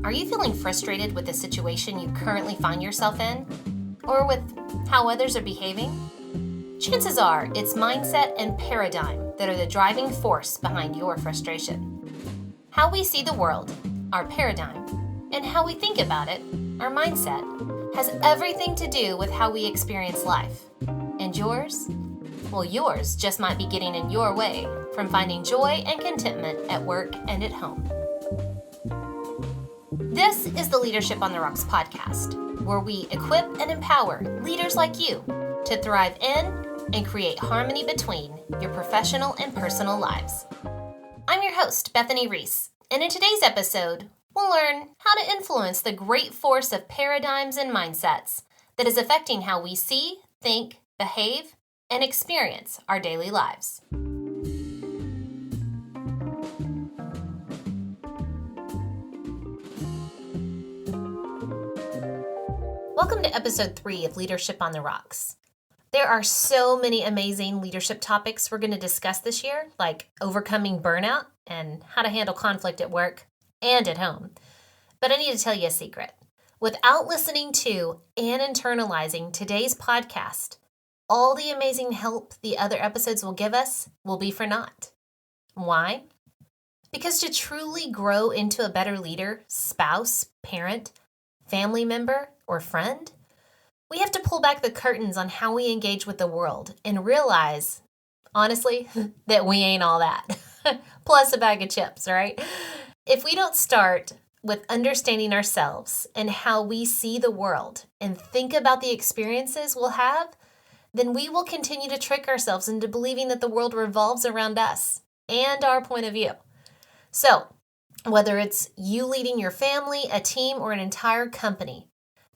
Are you feeling frustrated with the situation you currently find yourself in? Or with how others are behaving? Chances are it's mindset and paradigm that are the driving force behind your frustration. How we see the world, our paradigm, and how we think about it, our mindset, has everything to do with how we experience life. And yours? Well, yours just might be getting in your way from finding joy and contentment at work and at home. This is the Leadership on the Rocks podcast, where we equip and empower leaders like you to thrive in and create harmony between your professional and personal lives. I'm your host, Bethany Reese, and in today's episode, we'll learn how to influence the great force of paradigms and mindsets that is affecting how we see, think, behave, and experience our daily lives. Welcome to episode 3 of Leadership on the Rocks. There are so many amazing leadership topics we're going to discuss this year, like overcoming burnout and how to handle conflict at work and at home. But I need to tell you a secret. Without listening to and internalizing today's podcast, all the amazing help the other episodes will give us will be for naught. Why? Because to truly grow into a better leader, spouse, parent, family member, or friend, we have to pull back the curtains on how we engage with the world and realize, honestly, that we ain't all that. Plus a bag of chips, right? If we don't start with understanding ourselves and how we see the world and think about the experiences we'll have, then we will continue to trick ourselves into believing that the world revolves around us and our point of view. So, whether it's you leading your family, a team, or an entire company,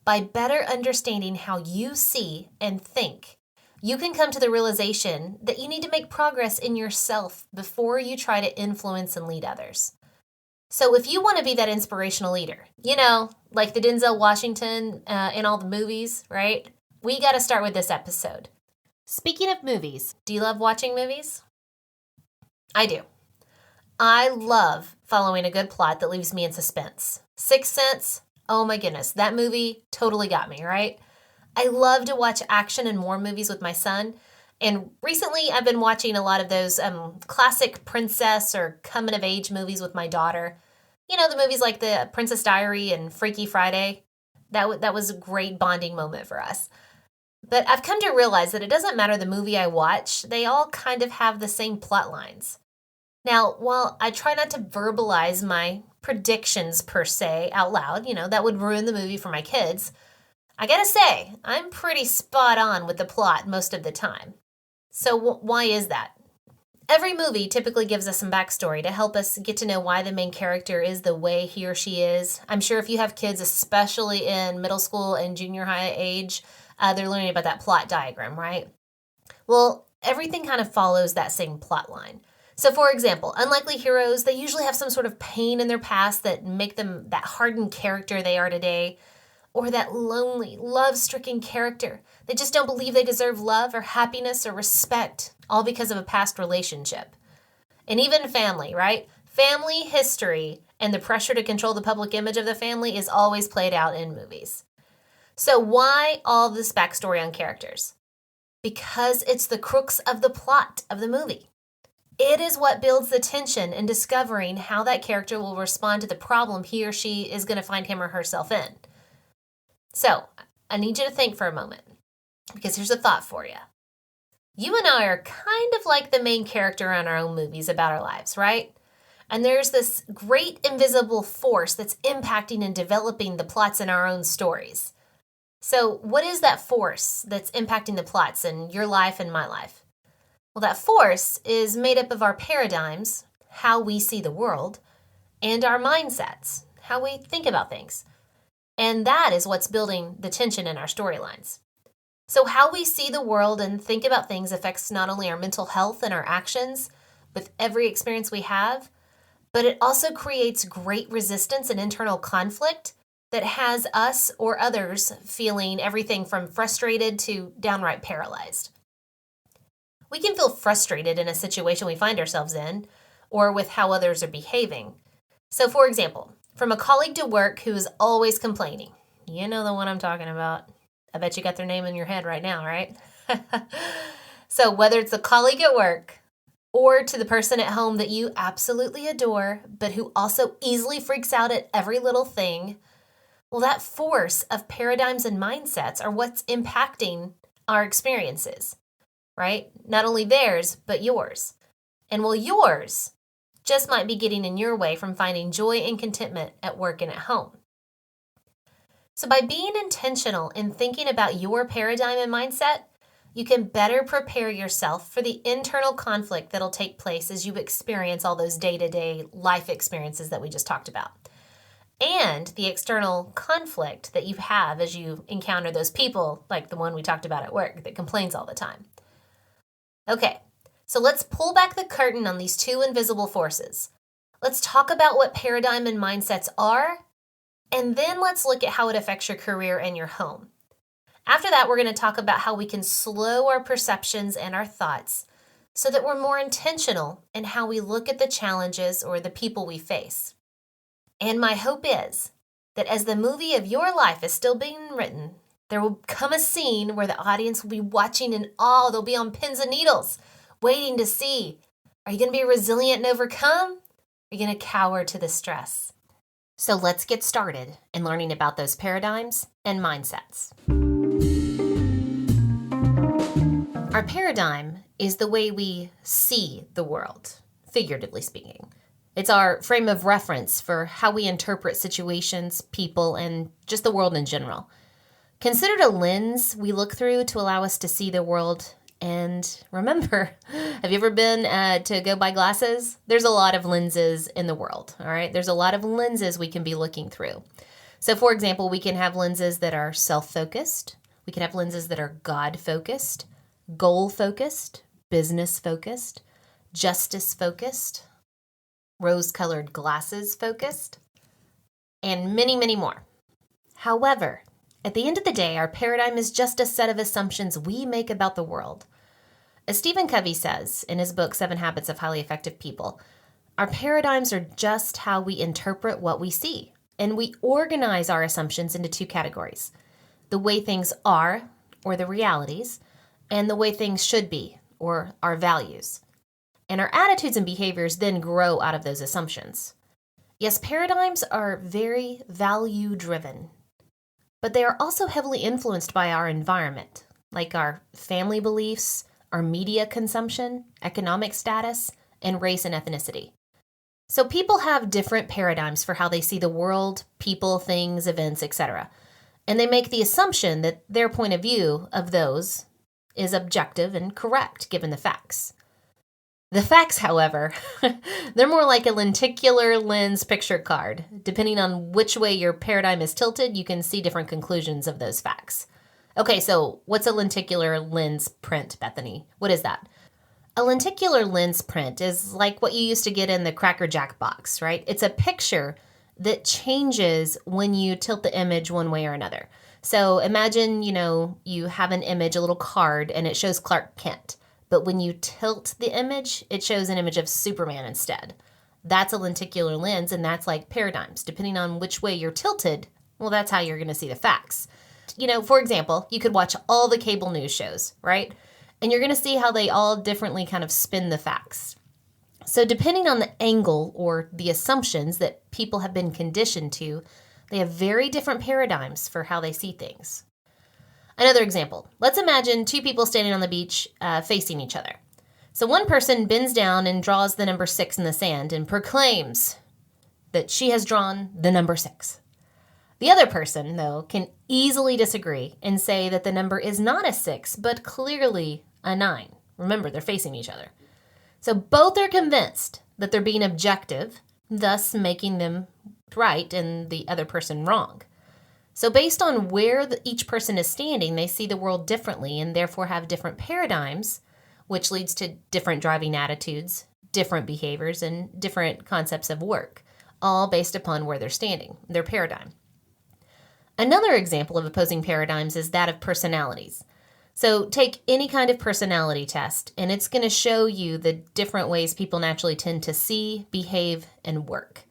by better understanding how you see and think, you can come to the realization that you need to make progress in yourself before you try to influence and lead others. So if you want to be that inspirational leader, like the Denzel Washington in all the movies, right? We got to start with this episode. Speaking of movies, do you love watching movies? I do. I love following a good plot that leaves me in suspense. Sixth Sense, oh my goodness, that movie totally got me, right? I love to watch action and war movies with my son. And recently I've been watching a lot of those classic princess or coming of age movies with my daughter. The movies like The Princess Diary and Freaky Friday. That was a great bonding moment for us. But I've come to realize that it doesn't matter the movie I watch, they all kind of have the same plot lines. Now, while I try not to verbalize my predictions per se out loud, that would ruin the movie for my kids, I gotta say, I'm pretty spot on with the plot most of the time. So why is that? Every movie typically gives us some backstory to help us get to know why the main character is the way he or she is. I'm sure if you have kids, especially in middle school and junior high age, they're learning about that plot diagram, right? Well, everything kind of follows that same plot line. So for example, unlikely heroes, they usually have some sort of pain in their past that make them that hardened character they are today, or that lonely, love-stricken character. They just don't believe they deserve love or happiness or respect, all because of a past relationship. And even family, right? Family history and the pressure to control the public image of the family is always played out in movies. So why all this backstory on characters? Because it's the crux of the plot of the movie. It is what builds the tension in discovering how that character will respond to the problem he or she is going to find him or herself in. So, I need you to think for a moment, because here's a thought for you. You and I are kind of like the main character in our own movies about our lives, right? And there's this great invisible force that's impacting and developing the plots in our own stories. So, what is that force that's impacting the plots in your life and my life? Well, that force is made up of our paradigms, how we see the world, and our mindsets, how we think about things. And that is what's building the tension in our storylines. So how we see the world and think about things affects not only our mental health and our actions with every experience we have, but it also creates great resistance and internal conflict that has us or others feeling everything from frustrated to downright paralyzed. We can feel frustrated in a situation we find ourselves in or with how others are behaving. So for example, From a colleague to work who is always complaining. You know the one I'm talking about. I bet you got their name in your head right now, right? So whether it's a colleague at work or to the person at home that you absolutely adore, but who also easily freaks out at every little thing, well, that force of paradigms and mindsets are what's impacting our experiences, right? Not only theirs, but yours. And well, yours just might be getting in your way from finding joy and contentment at work and at home. So by being intentional in thinking about your paradigm and mindset, you can better prepare yourself for the internal conflict that'll take place as you experience all those day-to-day life experiences that we just talked about. And the external conflict that you have as you encounter those people, like the one we talked about at work that complains all the time. Okay, so let's pull back the curtain on these two invisible forces. Let's talk about what paradigm and mindsets are, and then let's look at how it affects your career and your home. After that, we're going to talk about how we can slow our perceptions and our thoughts so that we're more intentional in how we look at the challenges or the people we face. And my hope is that as the movie of your life is still being written, there will come a scene where the audience will be watching in awe. They'll be on pins and needles, waiting to see, are you going to be resilient and overcome? Are you going to cower to the stress? So let's get started in learning about those paradigms and mindsets. Our paradigm is the way we see the world, figuratively speaking. It's our frame of reference for how we interpret situations, people, and just the world in general. Considered a lens we look through to allow us to see the world. And remember, have you ever been to go buy glasses? There's a lot of lenses in the world, all right? There's a lot of lenses we can be looking through. So for example, we can have lenses that are self-focused. We can have lenses that are God-focused, goal-focused, business-focused, justice-focused, rose-colored glasses-focused, and many, many more. However, at the end of the day, our paradigm is just a set of assumptions we make about the world. As Stephen Covey says in his book, 7 Habits of Highly Effective People, our paradigms are just how we interpret what we see, and we organize our assumptions into 2 categories: the way things are, or the realities, and the way things should be, or our values. And our attitudes and behaviors then grow out of those assumptions. Yes, paradigms are very value-driven, but they are also heavily influenced by our environment, like our family beliefs, our media consumption, economic status, and race and ethnicity. So people have different paradigms for how they see the world, people, things, events, etc. And they make the assumption that their point of view of those is objective and correct given the facts. The facts, however, they're more like a lenticular lens picture card. Depending on which way your paradigm is tilted, you can see different conclusions of those facts. Okay, so what's a lenticular lens print, Bethany? What is that? A lenticular lens print is like what you used to get in the Cracker Jack box, right? It's a picture that changes when you tilt the image one way or another. So imagine, you have an image, a little card, and it shows Clark Kent. But when you tilt the image, it shows an image of Superman instead. That's a lenticular lens, and that's like paradigms. Depending on which way you're tilted, well, that's how you're going to see the facts. For example, you could watch all the cable news shows, right? And you're going to see how they all differently kind of spin the facts. So depending on the angle or the assumptions that people have been conditioned to, they have very different paradigms for how they see things. Another example, let's imagine 2 people standing on the beach facing each other. So one person bends down and draws the number 6 in the sand and proclaims that she has drawn the number 6. The other person, though, can easily disagree and say that the number is not a 6, but clearly a 9. Remember, they're facing each other. So both are convinced that they're being objective, thus making them right and the other person wrong. So based on where each person is standing, they see the world differently and therefore have different paradigms, which leads to different driving attitudes, different behaviors, and different concepts of work, all based upon where they're standing, their paradigm. Another example of opposing paradigms is that of personalities. So take any kind of personality test, and it's going to show you the different ways people naturally tend to see, behave, and work.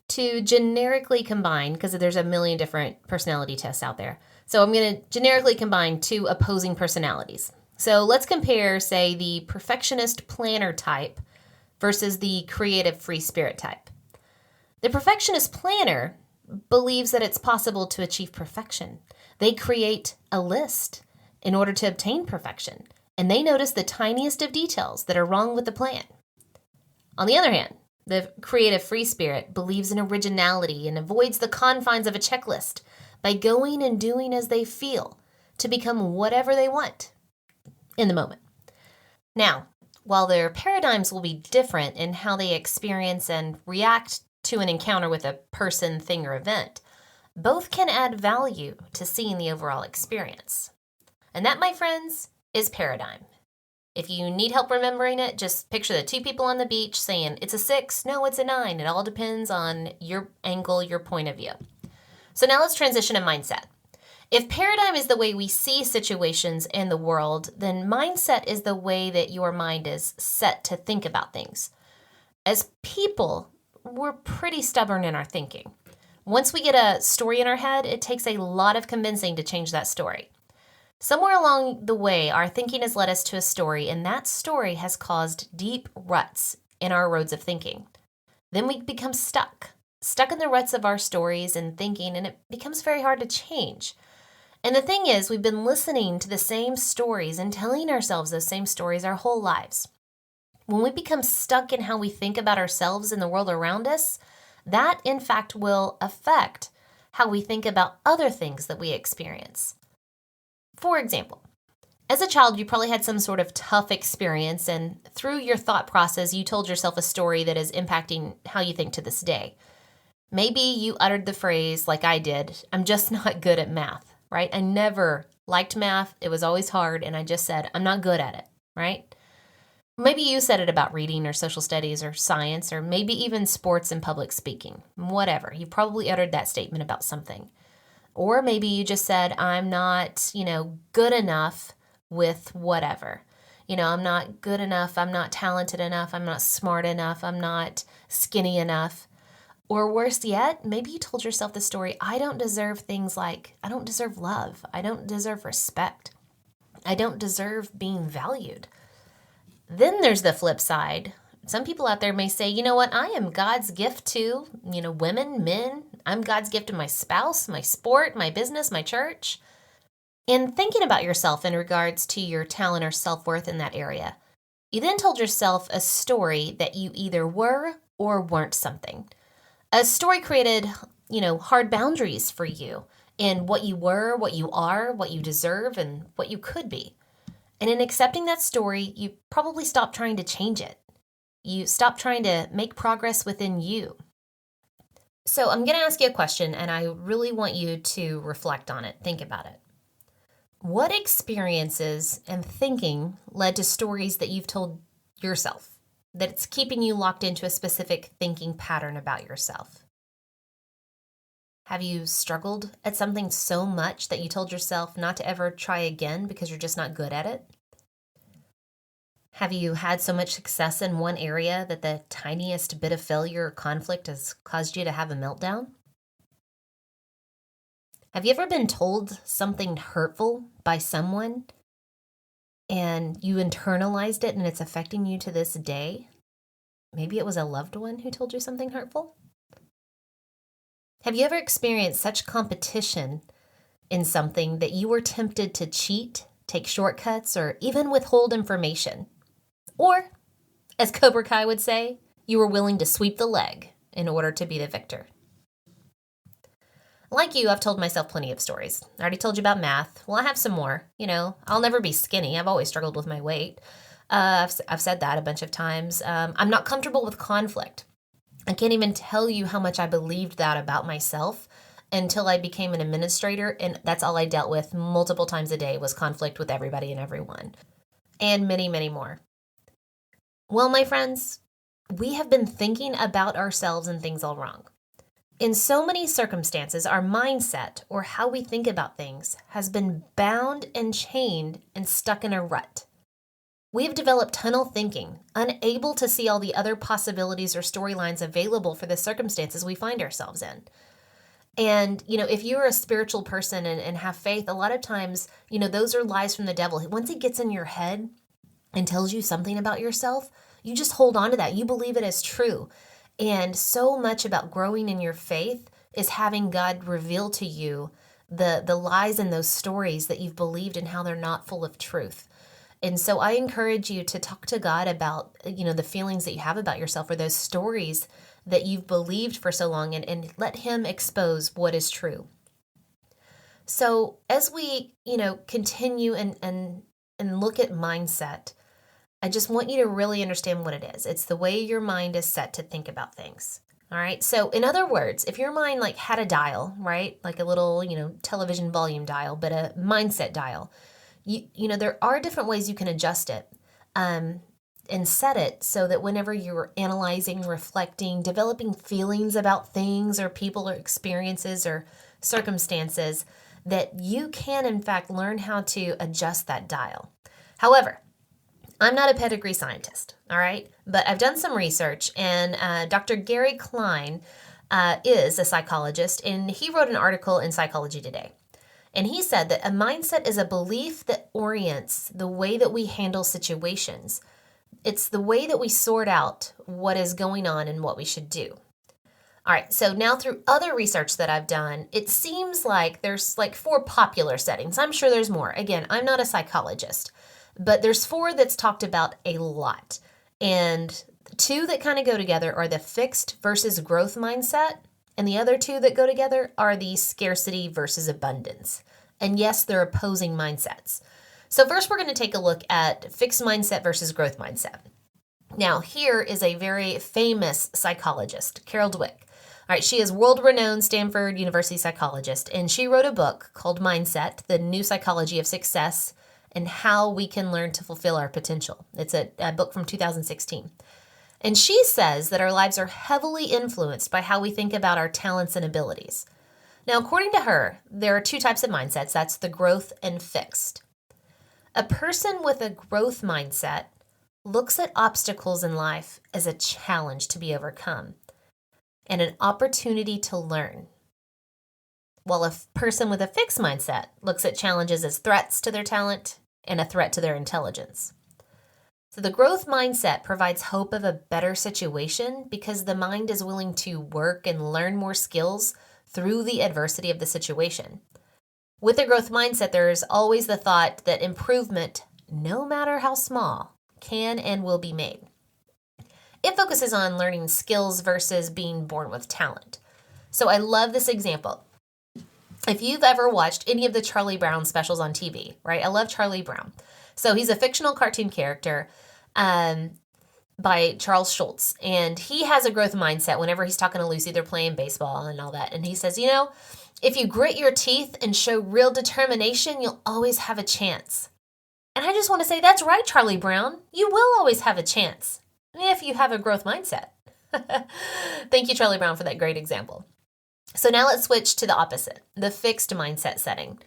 to generically combine, because there's a million different personality tests out there. So I'm going to generically combine two opposing personalities. So let's compare, say, the perfectionist planner type versus the creative free spirit type. The perfectionist planner believes that it's possible to achieve perfection. They create a list in order to obtain perfection, and they notice the tiniest of details that are wrong with the plan. On the other hand, the creative free spirit believes in originality and avoids the confines of a checklist by going and doing as they feel to become whatever they want in the moment. Now, while their paradigms will be different in how they experience and react to an encounter with a person, thing, or event, both can add value to seeing the overall experience. And that, my friends, is paradigm. If you need help remembering it, just picture the two people on the beach saying, it's a 6, no, it's a 9. It all depends on your angle, your point of view. So now let's transition to mindset. If paradigm is the way we see situations in the world, then mindset is the way that your mind is set to think about things. As people, we're pretty stubborn in our thinking. Once we get a story in our head, it takes a lot of convincing to change that story. Somewhere along the way, our thinking has led us to a story, and that story has caused deep ruts in our roads of thinking. Then we become stuck in the ruts of our stories and thinking, and it becomes very hard to change. And the thing is, we've been listening to the same stories and telling ourselves those same stories our whole lives. When we become stuck in how we think about ourselves and the world around us, that in fact will affect how we think about other things that we experience. For example, as a child, you probably had some sort of tough experience, and through your thought process, you told yourself a story that is impacting how you think to this day. Maybe you uttered the phrase, like I did, I'm just not good at math, right? I never liked math. It was always hard, and I just said, I'm not good at it, right? Maybe you said it about reading or social studies or science, or maybe even sports and public speaking, whatever. You probably uttered that statement about something. Or maybe you just said, I'm not, good enough with whatever. I'm not good enough. I'm not talented enough. I'm not smart enough. I'm not skinny enough. Or worse yet, maybe you told yourself the story, I don't deserve things like, I don't deserve love. I don't deserve respect. I don't deserve being valued. Then there's the flip side. Some people out there may say, you know what, I am God's gift to, women, men. I'm God's gift to my spouse, my sport, my business, my church. And thinking about yourself in regards to your talent or self-worth in that area, you then told yourself a story that you either were or weren't something. A story created, hard boundaries for you in what you were, what you are, what you deserve, and what you could be. And in accepting that story, you probably stopped trying to change it. You stopped trying to make progress within you. So I'm going to ask you a question, and I really want you to reflect on it. Think about it. What experiences and thinking led to stories that you've told yourself, that it's keeping you locked into a specific thinking pattern about yourself? Have you struggled at something so much that you told yourself not to ever try again because you're just not good at it? Have you had so much success in one area that the tiniest bit of failure or conflict has caused you to have a meltdown? Have you ever been told something hurtful by someone and you internalized it and it's affecting you to this day? Maybe it was a loved one who told you something hurtful? Have you ever experienced such competition in something that you were tempted to cheat, take shortcuts, or even withhold information? Or, as Cobra Kai would say, you were willing to sweep the leg in order to be the victor. Like you, I've told myself plenty of stories. I already told you about math. Well, I have some more. I'll never be skinny. I've always struggled with my weight. I've said that a bunch of times. I'm not comfortable with conflict. I can't even tell you how much I believed that about myself until I became an administrator, and that's all I dealt with multiple times a day was conflict with everybody and everyone, and many, many more. Well, my friends, we have been thinking about ourselves and things all wrong. In so many circumstances, our mindset, or how we think about things, has been bound and chained and stuck in a rut. We've developed tunnel thinking, unable to see all the other possibilities or storylines available for the circumstances we find ourselves in. And, if you're a spiritual person and have faith, a lot of times, those are lies from the devil. Once he gets in your head and tells you something about yourself, you just hold on to that. You believe it as true. And so much about growing in your faith is having God reveal to you the lies in those stories that you've believed and how they're not full of truth. And so I encourage you to talk to God about, the feelings that you have about yourself or those stories that you've believed for so long, and let him expose what is true. So as we, continue and look at mindset, I just want you to really understand what it is. It's the way your mind is set to think about things. All right. So in other words, if your mind had a dial, right, like a little, television volume dial, but a mindset dial, there are different ways you can adjust it and set it so that whenever you're analyzing, reflecting, developing feelings about things or people or experiences or circumstances, that you can, in fact, learn how to adjust that dial. However, I'm not a pedigree scientist, all right? But I've done some research, and Dr. Gary Klein is a psychologist, and he wrote an article in Psychology Today. And he said that a mindset is a belief that orients the way that we handle situations. It's the way that we sort out what is going on and what we should do. All right, so now through other research that I've done, it seems like there's 4 popular settings. I'm sure there's more. Again, I'm not a psychologist, but there's 4 that's talked about a lot. And 2 that kind of go together are the fixed versus growth mindset. And the other 2 that go together are the scarcity versus abundance. And yes, they're opposing mindsets. So first we're going to take a look at fixed mindset versus growth mindset. Now here is a very famous psychologist, Carol Dweck. All right, she is world-renowned Stanford University psychologist, and she wrote a book called Mindset, The New Psychology of Success, and How We Can Learn to Fulfill Our Potential. It's a book from 2016. And she says that our lives are heavily influenced by how we think about our talents and abilities. Now, according to her, there are 2 types of mindsets. That's the growth and fixed. A person with a growth mindset looks at obstacles in life as a challenge to be overcome and an opportunity to learn. While a person with a fixed mindset looks at challenges as threats to their talent and a threat to their intelligence. So the growth mindset provides hope of a better situation because the mind is willing to work and learn more skills through the adversity of the situation. With the growth mindset, there's always the thought that improvement, no matter how small, can and will be made. It focuses on learning skills versus being born with talent. So I love this example. If you've ever watched any of the Charlie Brown specials on TV, right? I love Charlie Brown. So he's a fictional cartoon character by Charles Schulz. And he has a growth mindset whenever he's talking to Lucy. They're playing baseball and all that. And he says, if you grit your teeth and show real determination, you'll always have a chance. And I just want to say, that's right, Charlie Brown. You will always have a chance if you have a growth mindset. Thank you, Charlie Brown, for that great example. So now let's switch to the opposite, the fixed mindset setting.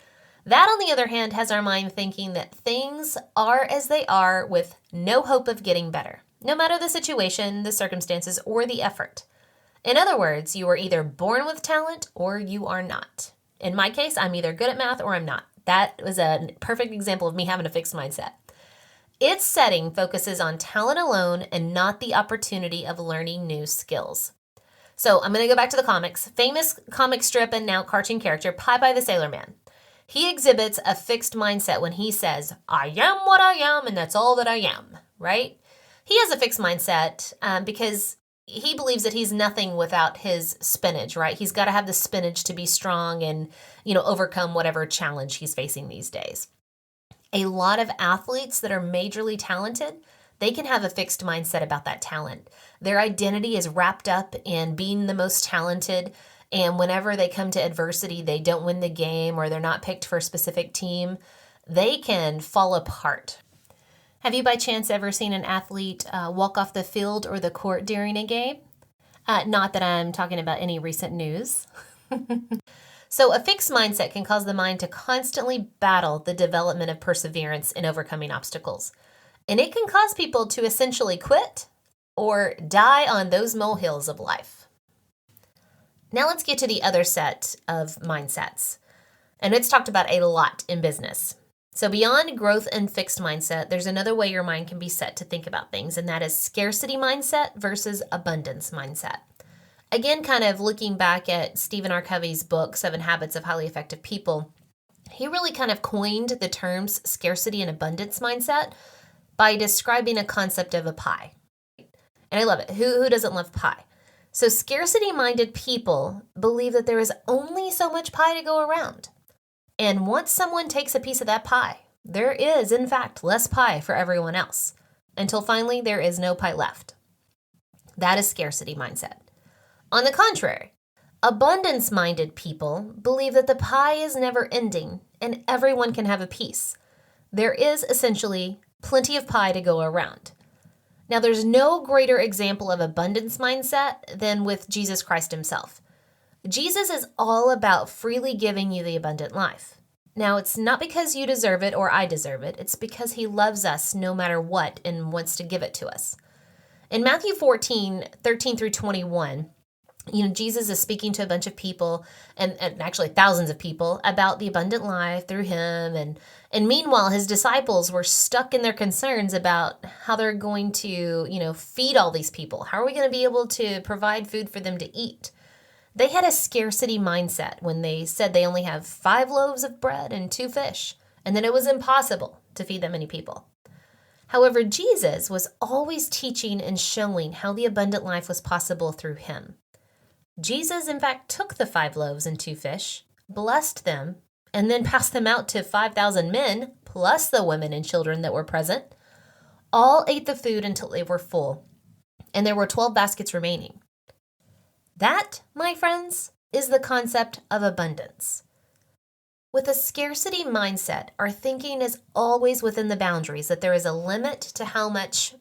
That, on the other hand, has our mind thinking that things are as they are with no hope of getting better, no matter the situation, the circumstances, or the effort. In other words, you are either born with talent or you are not. In my case, I'm either good at math or I'm not. That was a perfect example of me having a fixed mindset. Its setting focuses on talent alone and not the opportunity of learning new skills. So I'm going to go back to the comics. Famous comic strip and now cartoon character, Popeye the Sailor Man. He exhibits a fixed mindset when he says, I am what I am and that's all that I am, right? He has a fixed mindset because he believes that he's nothing without his spinach, right? He's got to have the spinach to be strong and, overcome whatever challenge he's facing these days. A lot of athletes that are majorly talented, they can have a fixed mindset about that talent. Their identity is wrapped up in being the most talented, and whenever they come to adversity, they don't win the game or they're not picked for a specific team, they can fall apart. Have you by chance ever seen an athlete walk off the field or the court during a game? Not that I'm talking about any recent news. So a fixed mindset can cause the mind to constantly battle the development of perseverance in overcoming obstacles. And it can cause people to essentially quit or die on those molehills of life. Now let's get to the other set of mindsets. And it's talked about a lot in business. So beyond growth and fixed mindset, there's another way your mind can be set to think about things, and that is scarcity mindset versus abundance mindset. Again, kind of looking back at Stephen R. Covey's book, 7 Habits of Highly Effective People, he really kind of coined the terms scarcity and abundance mindset by describing a concept of a pie. And I love it. Who doesn't love pie? So scarcity-minded people believe that there is only so much pie to go around. And once someone takes a piece of that pie, there is, in fact, less pie for everyone else, until finally there is no pie left. That is scarcity mindset. On the contrary, abundance-minded people believe that the pie is never ending and everyone can have a piece. There is essentially plenty of pie to go around. Now, there's no greater example of abundance mindset than with Jesus Christ himself. Jesus is all about freely giving you the abundant life. Now, it's not because you deserve it or I deserve it. It's because he loves us no matter what and wants to give it to us. In Matthew 14:13 through 21, Jesus is speaking to a bunch of people, and actually thousands of people, about the abundant life through him. And meanwhile, his disciples were stuck in their concerns about how they're going to, feed all these people. How are we going to be able to provide food for them to eat? They had a scarcity mindset when they said they only have 5 loaves of bread and 2 fish, and that it was impossible to feed that many people. However, Jesus was always teaching and showing how the abundant life was possible through him. Jesus, in fact, took the 5 loaves and 2 fish, blessed them, and then passed them out to 5,000 men, plus the women and children that were present. All ate the food until they were full, and there were 12 baskets remaining. That, my friends, is the concept of abundance. With a scarcity mindset, our thinking is always within the boundaries that there is a limit to how much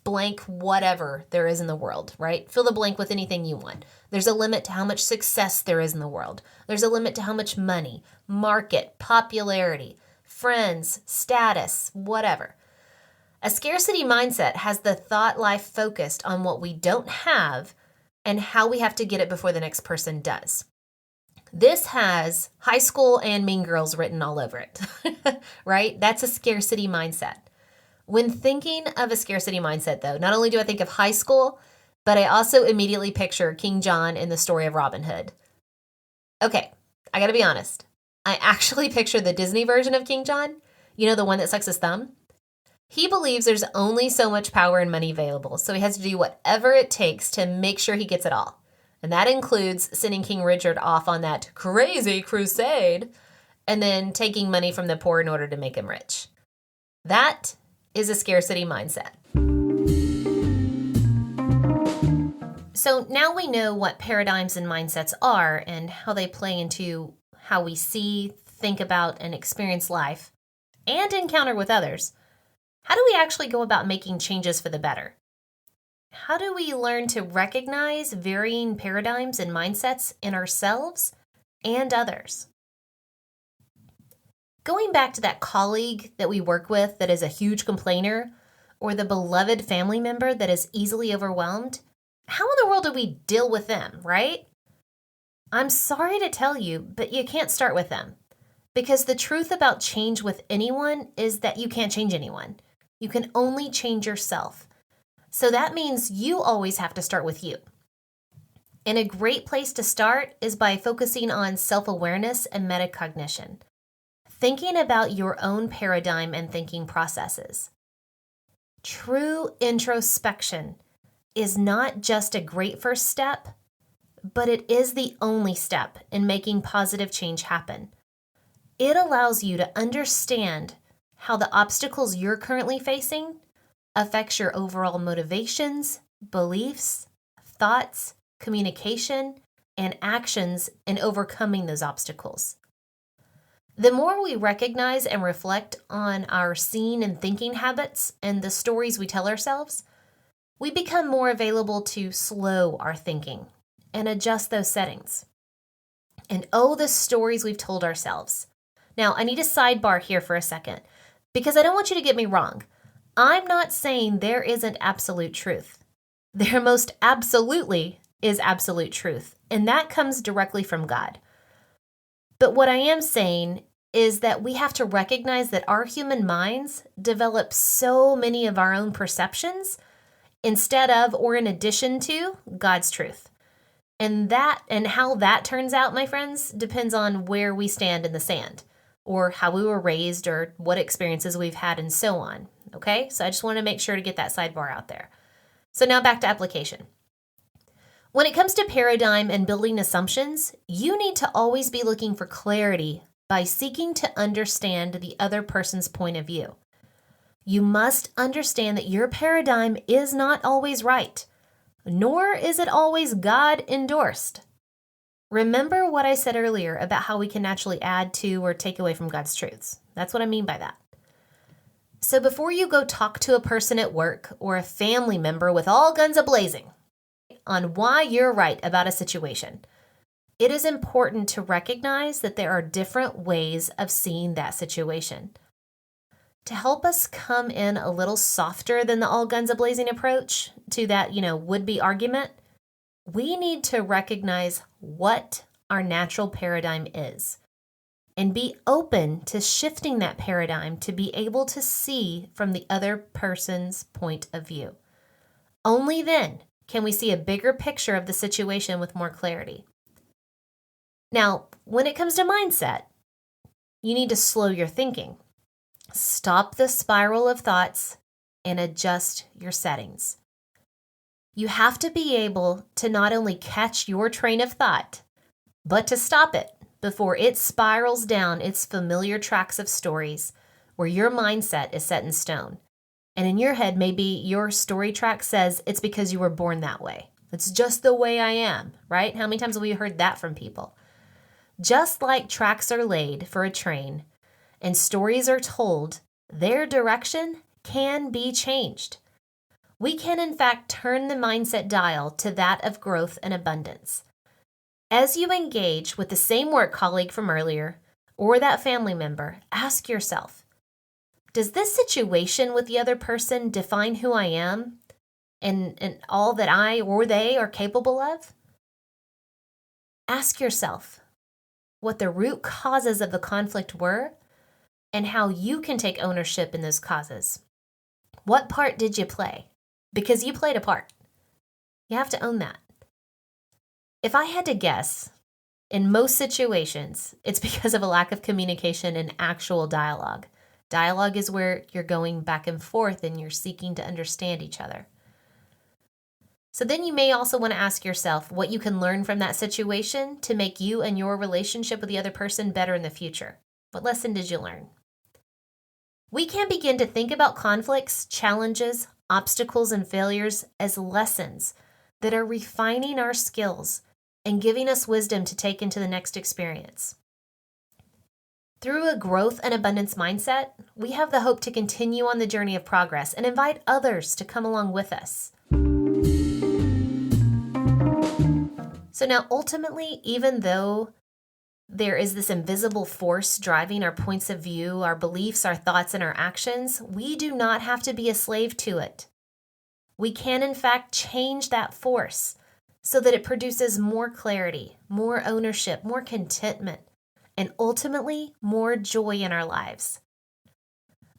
blank whatever there is in the world, right? Fill the blank with anything you want. There's a limit to how much success there is in the world. There's a limit to how much money, market, popularity, friends, status, whatever. A scarcity mindset has the thought life focused on what we don't have and how we have to get it before the next person does. This has high school and Mean Girls written all over it, right? That's a scarcity mindset. When thinking of a scarcity mindset, though, not only do I think of high school, but I also immediately picture King John in the story of Robin Hood. Okay, I gotta be honest. I actually picture the Disney version of King John, the one that sucks his thumb. He believes there's only so much power and money available, so he has to do whatever it takes to make sure he gets it all. And that includes sending King Richard off on that crazy crusade and then taking money from the poor in order to make him rich. That is a scarcity mindset. So now we know what paradigms and mindsets are and how they play into how we see, think about, and experience life and encounter with others. How do we actually go about making changes for the better? How do we learn to recognize varying paradigms and mindsets in ourselves and others? Going back to that colleague that we work with that is a huge complainer, or the beloved family member that is easily overwhelmed, how in the world do we deal with them, right? I'm sorry to tell you, but you can't start with them. Because the truth about change with anyone is that you can't change anyone. You can only change yourself. So that means you always have to start with you. And a great place to start is by focusing on self-awareness and metacognition. Thinking about your own paradigm and thinking processes. True introspection is not just a great first step, but it is the only step in making positive change happen. It allows you to understand how the obstacles you're currently facing affects your overall motivations, beliefs, thoughts, communication, and actions in overcoming those obstacles. The more we recognize and reflect on our seeing and thinking habits and the stories we tell ourselves, we become more available to slow our thinking and adjust those settings. And the stories we've told ourselves. Now, I need a sidebar here for a second, because I don't want you to get me wrong. I'm not saying there isn't absolute truth. There most absolutely is absolute truth, and that comes directly from God. But what I am saying is that we have to recognize that our human minds develop so many of our own perceptions instead of or in addition to God's truth. And how that turns out, my friends, depends on where we stand in the sand, or how we were raised, or what experiences we've had, and so on. Okay? So I just want to make sure to get that sidebar out there. So now back to application. When it comes to paradigm and building assumptions, you need to always be looking for clarity by seeking to understand the other person's point of view. You must understand that your paradigm is not always right, nor is it always God endorsed. Remember what I said earlier about how we can naturally add to or take away from God's truths. That's what I mean by that. So before you go talk to a person at work or a family member with all guns a-blazing on why you're right about a situation, it is important to recognize that there are different ways of seeing that situation. To help us come in a little softer than the all guns a-blazing approach to that, would-be argument, we need to recognize what our natural paradigm is and be open to shifting that paradigm to be able to see from the other person's point of view. Only then can we see a bigger picture of the situation with more clarity. Now, when it comes to mindset, you need to slow your thinking. Stop the spiral of thoughts and adjust your settings. You have to be able to not only catch your train of thought, but to stop it before it spirals down its familiar tracks of stories where your mindset is set in stone. And in your head, maybe your story track says it's because you were born that way. It's just the way I am, right? How many times have we heard that from people? Just like tracks are laid for a train and stories are told, their direction can be changed. We can, in fact, turn the mindset dial to that of growth and abundance. As you engage with the same work colleague from earlier or that family member, ask yourself, does this situation with the other person define who I am and all that I or they are capable of? Ask yourself what the root causes of the conflict were and how you can take ownership in those causes. What part did you play? Because you played a part. You have to own that. If I had to guess, in most situations, it's because of a lack of communication and actual dialogue. Dialogue is where you're going back and forth and you're seeking to understand each other. So then you may also want to ask yourself what you can learn from that situation to make you and your relationship with the other person better in the future. What lesson did you learn? We can begin to think about conflicts, challenges, obstacles, and failures as lessons that are refining our skills and giving us wisdom to take into the next experience. Through a growth and abundance mindset, we have the hope to continue on the journey of progress and invite others to come along with us. So now, ultimately, even though there is this invisible force driving our points of view, our beliefs, our thoughts, and our actions, we do not have to be a slave to it. We can, in fact, change that force so that it produces more clarity, more ownership, more contentment, and ultimately more joy in our lives.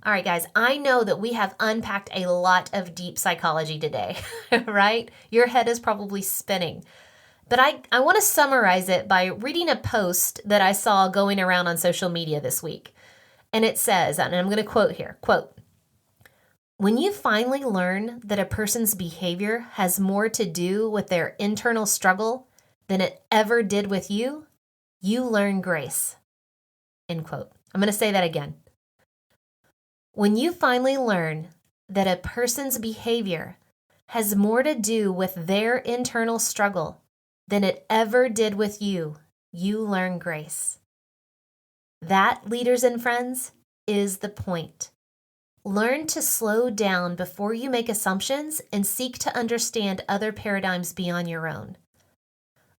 All right, guys, I know that we have unpacked a lot of deep psychology today, right? Your head is probably spinning. But I want to summarize it by reading a post that I saw going around on social media this week. And it says, and I'm going to quote here, quote, "When you finally learn that a person's behavior has more to do with their internal struggle than it ever did with you, you learn grace." End quote. I'm going to say that again. When you finally learn that a person's behavior has more to do with their internal struggle than it ever did with you, you learn grace. That, leaders and friends, is the point. Learn to slow down before you make assumptions and seek to understand other paradigms beyond your own.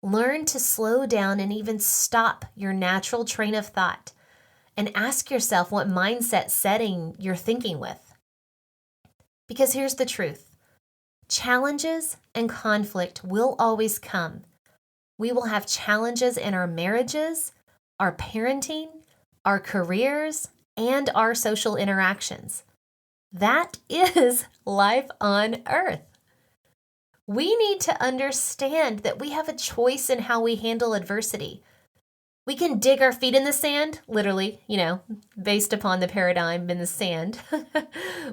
Learn to slow down and even stop your natural train of thought and ask yourself what mindset setting you're thinking with. Because here's the truth. Challenges and conflict will always come. We will have challenges in our marriages, our parenting, our careers, and our social interactions. That is life on earth. We need to understand that we have a choice in how we handle adversity. We can dig our feet in the sand, literally, based upon the paradigm in the sand.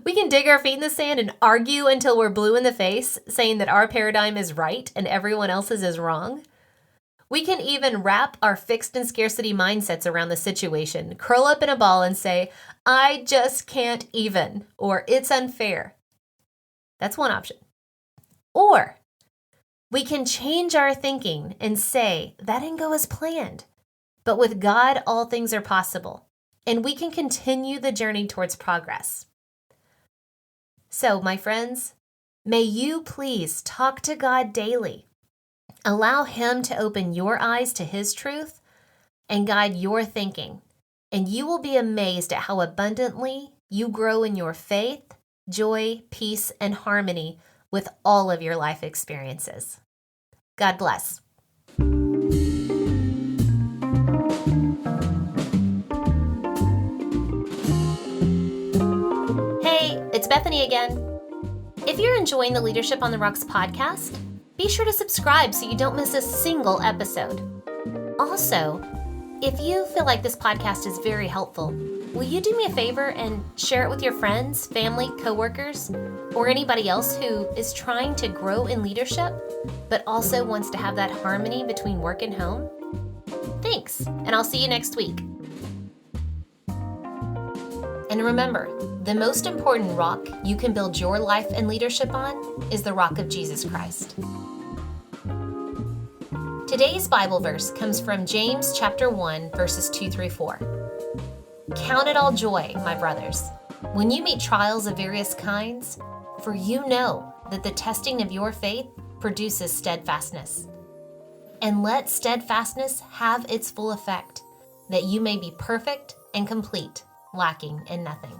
We can dig our feet in the sand and argue until we're blue in the face, saying that our paradigm is right and everyone else's is wrong. We can even wrap our fixed and scarcity mindsets around the situation, curl up in a ball and say, I just can't even, or it's unfair. That's one option. Or we can change our thinking and say, that didn't go as planned. But with God, all things are possible, and we can continue the journey towards progress. So, my friends, may you please talk to God daily. Allow Him to open your eyes to His truth and guide your thinking, and you will be amazed at how abundantly you grow in your faith, joy, peace, and harmony with all of your life experiences. God bless. It's Bethany again. If you're enjoying the Leadership on the Rocks podcast, be sure to subscribe so you don't miss a single episode. Also, if you feel like this podcast is very helpful, will you do me a favor and share it with your friends, family, coworkers, or anybody else who is trying to grow in leadership, but also wants to have that harmony between work and home? Thanks, and I'll see you next week. And remember, the most important rock you can build your life and leadership on is the rock of Jesus Christ. Today's Bible verse comes from James chapter 1, verses 2 through 4. Count it all joy, my brothers, when you meet trials of various kinds, for you know that the testing of your faith produces steadfastness. And let steadfastness have its full effect, that you may be perfect and complete, lacking in nothing.